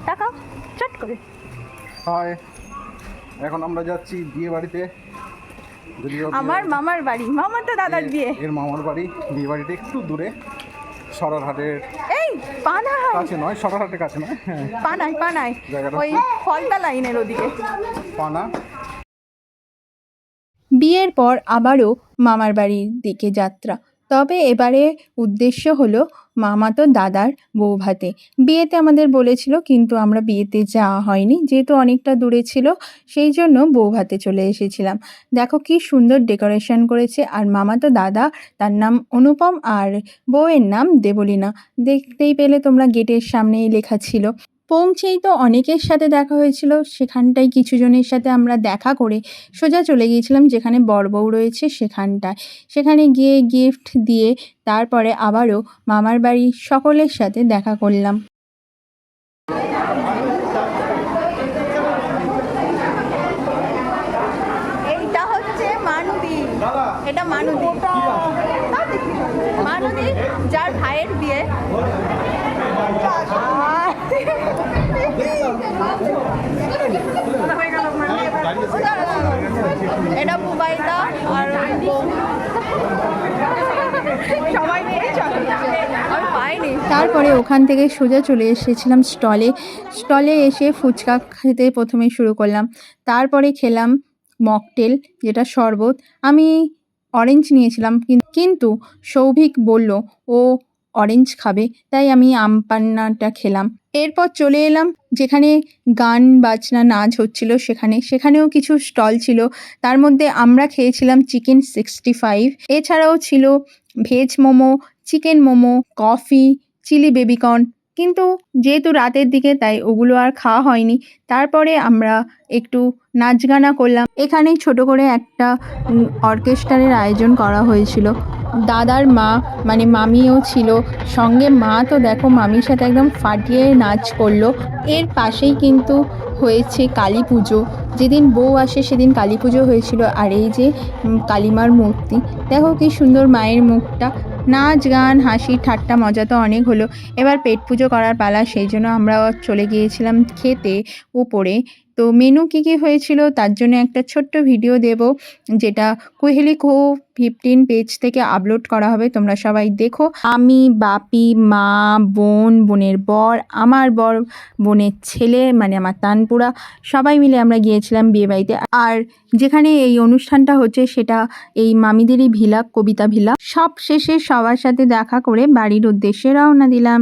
তাকাও চট করে। হাই, এখন আমরা যাচ্ছি বিয়ে বাড়িতে। আমার মামার বাড়ি, মামার তো দাদার বিয়ে। এর মামার বাড়ি বিয়ে বাড়িটা একটু দূরে, সরারহাটের এই পানায় কাছে নয়, সরারহাটের কাছে নয়, পানায় পানায় জায়গাটা ওই ফলতা লাইনের ওদিকে। পানা। বিয়ের পর আবারও মামার বাড়ির দিকে যাত্রা। তবে এবারে উদ্দেশ্য হলো মামাতো দাদার বৌভাতে। বিয়েতে আমাদের বলেছিল, কিন্তু আমরা বিয়েতে যাওয়া হয়নি, যেহেতু অনেকটা দূরে ছিল, সেই জন্য বৌভাতে চলে এসেছিলাম। দেখো কি সুন্দর ডেকোরেশন করেছে। আর মামাতো দাদা, তার নাম অনুপম, আর বউয়ের নাম দেবলীনা। দেখতেই পেলে তোমরা, গেটের সামনেই লেখা ছিল। পৌঁছেই তো অনেকের সাথে দেখা হয়েছিল, সেখানটায় কিছু জনের সাথে আমরা দেখা করে সোজা চলে গিয়েছিলাম যেখানে বর বউ রয়েছে সেখানটায়। সেখানে গিয়ে গিফট দিয়ে তারপরে আবারও মামার বাড়ির সকলের সাথে দেখা করলাম। এইটা হচ্ছে মানুদি, এটা মানুদি, মানুদি যার ভাইয়ের বিয়ে। এটা বুবাইদা আর সবাই মিলে চলে, আমি পাইনি। তারপরে ওখান থেকে সোজা চলে এসেছিলাম স্টলে এসে ফুচকা খেতে প্রথমে শুরু করলাম। তারপরে খেলাম মকটেল, যেটা শরবত। আমি অরেঞ্জ নিয়েছিলাম, কিন্তু সৌভিক বলল ও অরেঞ্জ খাবে, তাই আমি আম পান্নাটা খেলাম। এরপর চলে এলাম যেখানে গান বাজনা নাচ হচ্ছিল, সেখানেও কিছু স্টল ছিল। তার মধ্যে আমরা খেয়েছিলাম চিকেন 65, এছাড়াও ছিল veg momo, chicken momo, coffee, chilli baby corn. কিন্তু যেহেতু রাতের দিকে, তাই ওগুলো আর খাওয়া হয়নি। তারপরে আমরা একটু নাচ গানা করলাম। এখানেই ছোট করে একটা অর্কেস্ট্রারের আয়োজন করা হয়েছিল। দাদার মা মানে মামিও ছিল সঙ্গে। মা তো দেখো মামির সাথে একদম ফাটিয়ে নাচ করলো। এর পাশেই কিন্তু হয়েছে কালী পুজো। যেদিন বউ আসে সেদিন কালী পুজো হয়েছিল। আর এই যে কালীমার মূর্তি, দেখো কি সুন্দর মায়ের মুখটা। নাচ গান হাসি ঠাট্টা মজা তো অনেক হলো। এবার পেট পুজো করার পালা, সেই জন্য আমরা চলে গিয়েছিলাম খেতে উপরে। তো মেনু কী কী হয়েছিল তার জন্য একটা ছোট্ট ভিডিও দেব, যেটা কুহেলি কো 15 পেজ থেকে আপলোড করা হবে, তোমরা সবাই দেখো। আমি, বাপি, মা, বোন, বোনের বর, আমার বর, বোনের ছেলে মানে আমার তানপুরা, সবাই মিলে আমরা গিয়েছিলাম বিয়েবাড়িতে। আর যেখানে এই অনুষ্ঠানটা হচ্ছে সেটা এই মামিদেরই ভিলা, কবিতা ভিলা। সব শেষে সবার সাথে দেখা করে বাড়ির উদ্দেশ্যে রওনা দিলাম।